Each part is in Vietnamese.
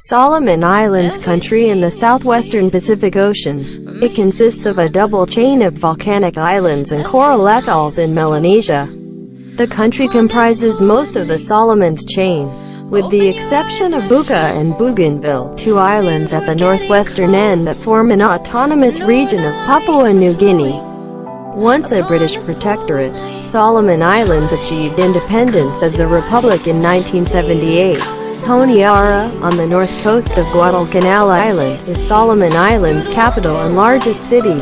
Solomon Islands country in the southwestern Pacific Ocean. It consists of a double chain of volcanic islands and coral atolls in Melanesia. The country comprises most of the Solomons chain, with the exception of Buka and Bougainville, two islands at the northwestern end that form an autonomous region of Papua New Guinea. Once a British protectorate, Solomon Islands achieved independence as a republic in 1978. Honiara, on the north coast of Guadalcanal Island, is Solomon Islands' capital and largest city.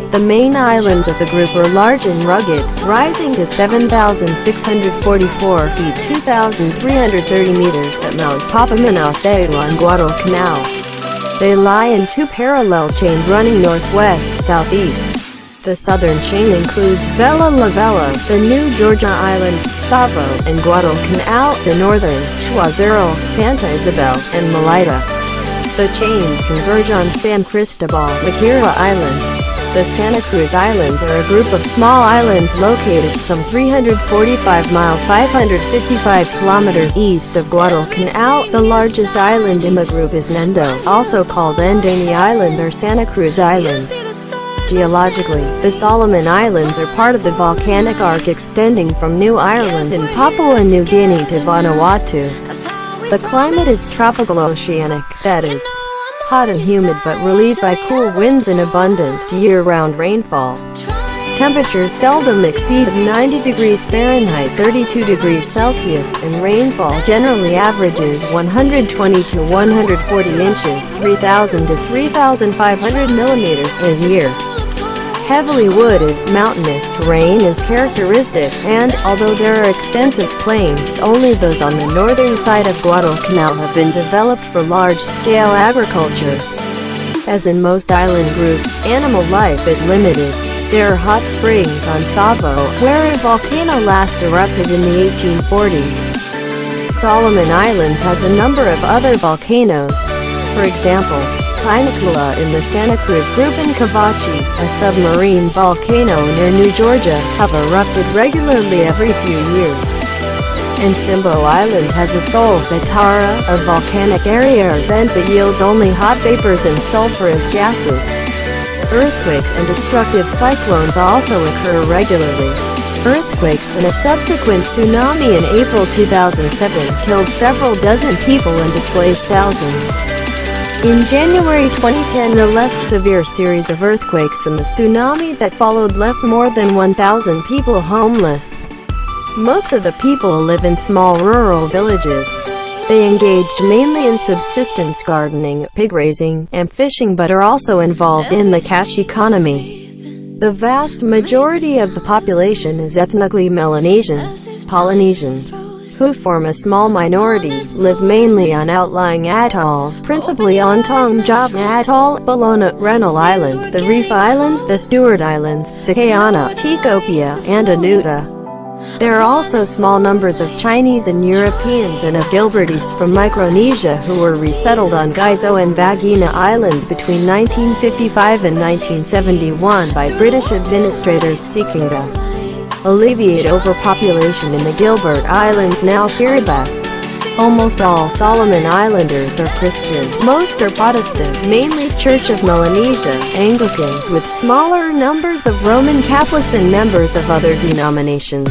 The main islands of the group are large and rugged, rising to 7,644 feet 2,330 meters at Mount Papamanawsao on Guadalcanal. They lie in two parallel chains running northwest-southeast. The southern chain includes Vella La Vella, the New Georgia Islands, Savo, and Guadalcanal, the northern, Choiseul, Santa Isabel, and Malaita. The chains converge on San Cristobal, Makira Island. The Santa Cruz Islands are a group of small islands located some 345 miles 555 kilometers east of Guadalcanal. The largest island in the group is Nendo, also called Ndani Island or Santa Cruz Island. Geologically, the Solomon Islands are part of the volcanic arc extending from New Ireland in Papua New Guinea to Vanuatu. The climate is tropical oceanic, that is, hot and humid but relieved by cool winds and abundant year-round rainfall. Temperatures seldom exceed 90 degrees Fahrenheit 32 degrees Celsius, and rainfall generally averages 120 to 140 inches 3,000 to 3,500 millimeters a year. Heavily wooded, mountainous terrain is characteristic, and, although there are extensive plains, only those on the northern side of Guadalcanal have been developed for large-scale agriculture. As in most island groups, animal life is limited. There are hot springs on Savo, where a volcano last erupted in the 1840s. Solomon Islands has a number of other volcanoes. For example, Pinakula in the Santa Cruz group and Cavachi, a submarine volcano near New Georgia, have erupted regularly every few years. And Simbo Island has a Solfatara, a volcanic area event that yields only hot vapors and sulfurous gases. Earthquakes and destructive cyclones also occur regularly. Earthquakes and a subsequent tsunami in April 2007 killed several dozen people and displaced thousands. In January 2010, a less severe series of earthquakes and the tsunami that followed left more than 1,000 people homeless. Most of the people live in small rural villages. They engaged mainly in subsistence gardening, pig raising, and fishing, but are also involved in the cash economy. The vast majority of the population is ethnically Melanesian, Polynesians, who form a small minority, live mainly on outlying atolls, principally on Tongjava Atoll, Bolona, Rennell Island, the Reef Islands, the Stewart Islands, Sakayana, Tikopia, and Anuta. There are also small numbers of Chinese and Europeans and of Gilbertese from Micronesia who were resettled on Gizo and Vagina Islands between 1955 and 1971 by British administrators seeking to alleviate overpopulation in the Gilbert Islands, now Kiribati. Almost all Solomon Islanders are Christian. Most are Protestant, mainly Church of Melanesia, Anglican, with smaller numbers of Roman Catholics and members of other denominations.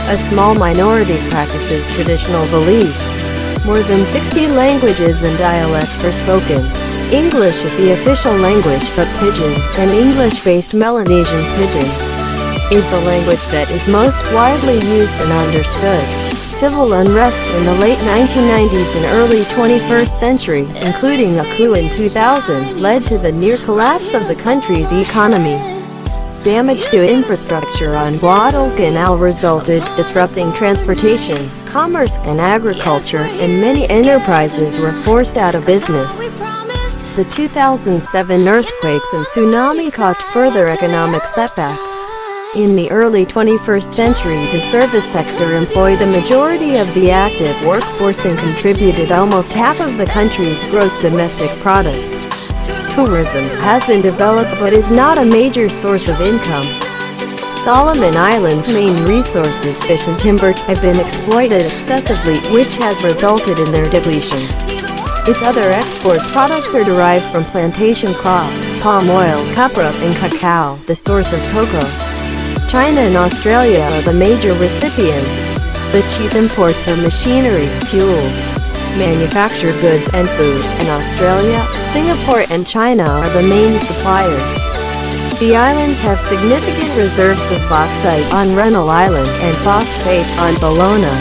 A small minority practices traditional beliefs. More than 60 languages and dialects are spoken. English is the official language, but Pidgin, an English-based Melanesian Pidgin, is the language that is most widely used and understood. Civil unrest in the late 1990s and early 21st century, including a coup in 2000, led to the near collapse of the country's economy. Damage to infrastructure on Guadalcanal resulted, disrupting transportation, commerce, and agriculture, and many enterprises were forced out of business. The 2007 earthquakes and tsunami caused further economic setbacks. In the early 21st century, the service sector employed the majority of the active workforce and contributed almost half of the country's gross domestic product. Tourism has been developed but is not a major source of income. Solomon Islands' main resources, fish and timber, have been exploited excessively, which has resulted in their depletion. Its other export products are derived from plantation crops, palm oil, copra, and cacao, the source of cocoa. China and Australia are the major recipients. The chief imports are machinery, fuels, manufactured goods, and food, and Australia, Singapore, and China are the main suppliers. The islands have significant reserves of bauxite on Rennell Island and phosphates on Bellona,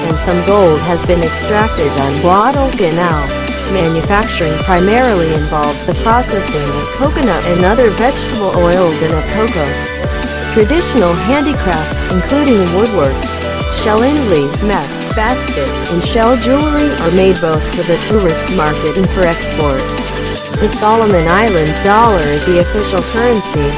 and some gold has been extracted on Guadalcanal. Manufacturing primarily involves the processing of coconut and other vegetable oils in a cocoa. Traditional handicrafts, including woodwork, shell inlay, mats, baskets, and shell jewelry, are made both for the tourist market and for export. The Solomon Islands dollar is the official currency.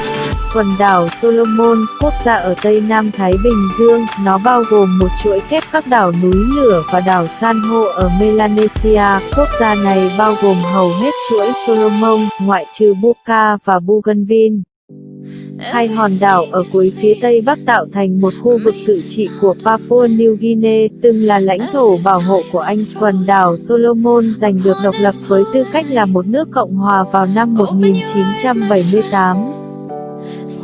Quần đảo Solomon, quốc gia ở Tây Nam Thái Bình Dương, nó bao gồm một chuỗi kép các đảo núi lửa và đảo san hô ở Melanesia. Quốc gia này bao gồm hầu hết chuỗi Solomon, ngoại trừ Buka và Bougainville. Hai hòn đảo ở cuối phía Tây Bắc tạo thành một khu vực tự trị của Papua New Guinea, từng là lãnh thổ bảo hộ của Anh. Quần đảo Solomon giành được độc lập với tư cách là một nước cộng hòa vào năm 1978.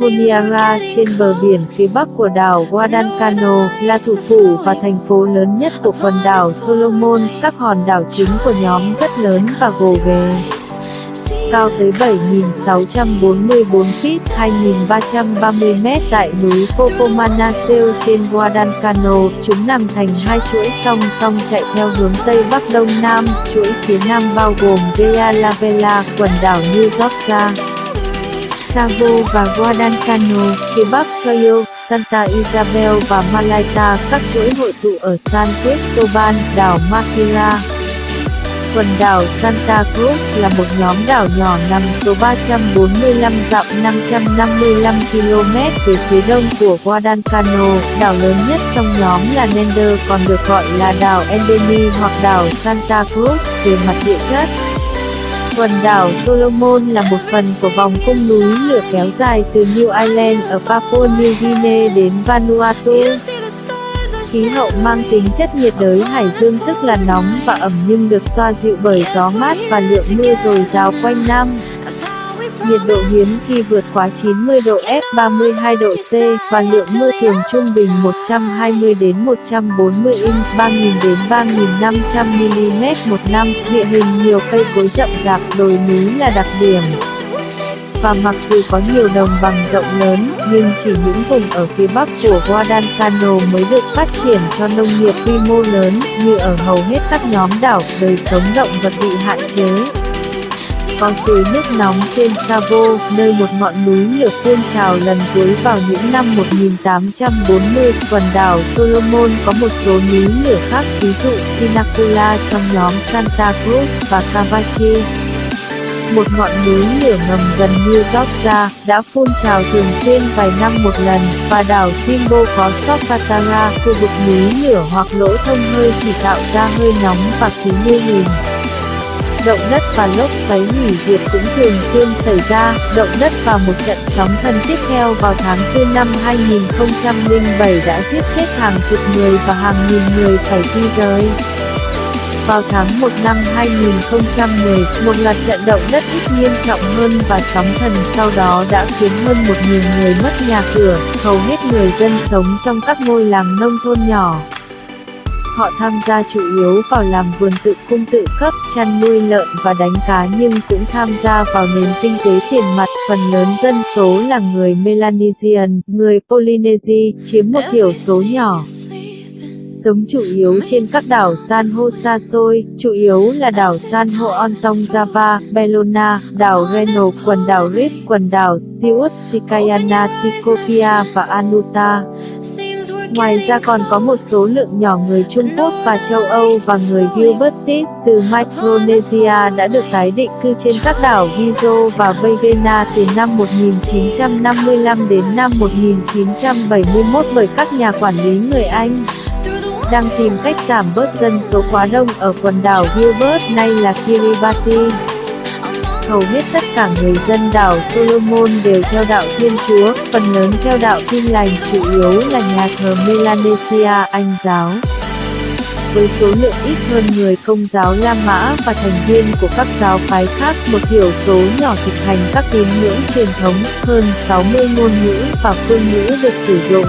Honiara, trên bờ biển phía bắc của đảo Guadalcanal, là thủ phủ và thành phố lớn nhất của quần đảo Solomon. Các hòn đảo chính của nhóm rất lớn và gồ ghề, cao tới 7.644 feet, 2.330 mét tại núi Pocomanaceo trên Guadalcanal. Chúng nằm thành hai chuỗi song song chạy theo hướng Tây Bắc Đông Nam. Chuỗi phía Nam bao gồm Villa La Vela, quần đảo New Georgia, Savo và Guadalcanal, phía Bắc Choyo, Santa Isabel và Malaita. Các chuỗi hội tụ ở San Cristobal, đảo Maquila. Quần đảo Santa Cruz là một nhóm đảo nhỏ nằm số 345 dặm 555 km về phía đông của Guadalcanal. Đảo lớn nhất trong nhóm là Nender, còn được gọi là đảo Endemi hoặc đảo Santa Cruz về mặt địa chất. Quần đảo Solomon là một phần của vòng cung núi lửa kéo dài từ New Ireland ở Papua New Guinea đến Vanuatu. Khí hậu mang tính chất nhiệt đới hải dương, tức là nóng và ẩm nhưng được xoa dịu bởi gió mát và lượng mưa dồi dào quanh năm. Nhiệt độ hiếm khi vượt quá 90 độ F 32 độ C và lượng mưa thường trung bình 120 đến 140 inch 3.000 đến 3.500 mm một năm. Địa hình nhiều cây cối rậm rạp, đồi núi là đặc điểm. Và mặc dù có nhiều đồng bằng rộng lớn, nhưng chỉ những vùng ở phía bắc của Guadalcanal mới được phát triển cho nông nghiệp quy mô lớn. Như ở hầu hết các nhóm đảo, đời sống động vật bị hạn chế. Có suối nước nóng trên Savo, nơi một ngọn núi lửa phun trào lần cuối vào những năm 1840. Quần đảo Solomon có một số núi lửa khác, ví dụ Pinakula trong nhóm Santa Cruz và Cavachi, một ngọn núi lửa ngầm gần New Georgia, đã phun trào thường xuyên vài năm một lần, và đảo Simbo có Socotra, khu vực núi lửa hoặc lỗ thông hơi chỉ tạo ra hơi nóng và khí nguy hiểm. Động đất và lốc xoáy hủy diệt cũng thường xuyên xảy ra. Động đất và một trận sóng thần tiếp theo vào tháng 4 năm 2007 đã giết chết hàng chục người và hàng nghìn người phải di rời. Vào tháng 1 năm 2010, một loạt trận động đất ít nghiêm trọng hơn và sóng thần sau đó đã khiến hơn 1.000 người mất nhà cửa, hầu hết người dân sống trong các ngôi làng nông thôn nhỏ. Họ tham gia chủ yếu vào làm vườn tự cung tự cấp, chăn nuôi lợn và đánh cá, nhưng cũng tham gia vào nền kinh tế tiền mặt. Phần lớn dân số là người Melanesian, người Polynesia, chiếm một thiểu số nhỏ. Sống chủ yếu trên các đảo san hô xa xôi, chủ yếu là đảo san hô Ontong Java, Bellona, đảo Reno, quần đảo Rip, quần đảo Stewart, Sikayana, Tikopia và Anuta. Ngoài ra còn có một số lượng nhỏ người Trung Quốc và châu Âu và người Gilbertese từ Micronesia đã được tái định cư trên các đảo Gizo và Vagena từ năm 1955 đến năm 1971 bởi các nhà quản lý người Anh, đang tìm cách giảm bớt dân số quá đông ở quần đảo Gilbert, nay là Kiribati. Hầu hết tất cả người dân đảo Solomon đều theo đạo Thiên Chúa, phần lớn theo đạo Tin Lành, chủ yếu là nhà thờ Melanesia Anh giáo. với số lượng ít hơn người Công giáo La Mã và thành viên của các giáo phái khác, một thiểu số nhỏ thực hành các tín ngưỡng truyền thống, hơn 60 ngôn ngữ và phương ngữ được sử dụng.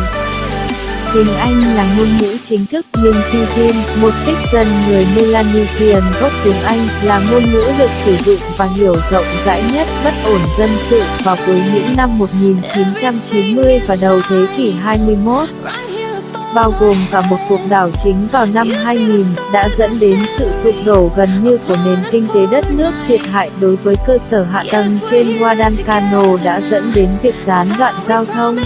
Tiếng Anh là ngôn ngữ chính thức, nhưng Pidgin, một tích dân người Melanesian gốc tiếng Anh, là ngôn ngữ được sử dụng và hiểu rộng rãi nhất. Bất ổn dân sự vào cuối những năm 1990 và đầu thế kỷ 21, bao gồm cả một cuộc đảo chính vào năm 2000, đã dẫn đến sự sụp đổ gần như của nền kinh tế đất nước. Thiệt hại đối với cơ sở hạ tầng trên Guadalcanal đã dẫn đến việc gián đoạn giao thông,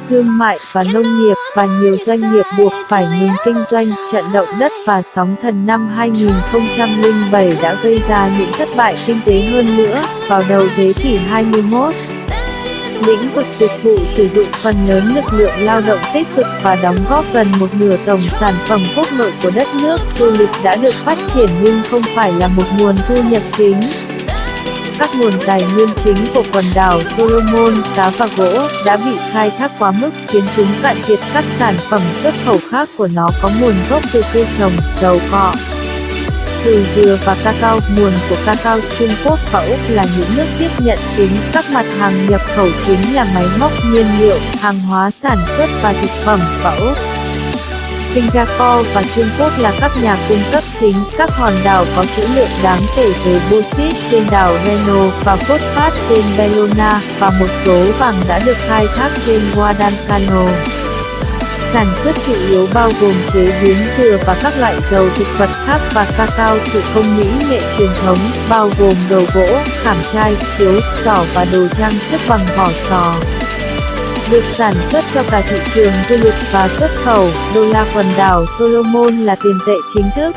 thương mại và nông nghiệp, và nhiều doanh nghiệp buộc phải ngừng kinh doanh. Trận động đất và sóng thần năm 2007 đã gây ra những thất bại kinh tế hơn nữa. Vào đầu thế kỷ 21, lĩnh vực dịch vụ sử dụng phần lớn lực lượng lao động tích cực và đóng góp gần một nửa tổng sản phẩm quốc nội của đất nước. Du lịch đã được phát triển nhưng không phải là một nguồn thu nhập chính. Các nguồn tài nguyên chính của quần đảo Solomon, cá và gỗ, đã bị khai thác quá mức, khiến chúng cạn kiệt. Các sản phẩm xuất khẩu khác của nó có nguồn gốc từ cây trồng, dầu cọ, từ dừa và cacao. Nguồn của cacao Trung Quốc và Úc là những nước tiếp nhận chính. Các mặt hàng nhập khẩu chính là máy móc, nhiên liệu, hàng hóa sản xuất và thực phẩm và Úc, Singapore và Trung Quốc là các nhà cung cấp chính. Các hòn đảo có trữ lượng đáng kể về bauxit trên đảo Reno và phosphat trên Bellona, và một số vàng đã được khai thác trên Guadalcanal. Sản xuất chủ yếu bao gồm chế biến dừa và các loại dầu thực vật khác, và cacao thủ công mỹ nghệ truyền thống, bao gồm đồ gỗ, khảm trai, chiếu, giỏ và đồ trang sức bằng vỏ sò, được sản xuất cho cả thị trường du lịch và xuất khẩu. Đô la quần đảo Solomon là tiền tệ chính thức.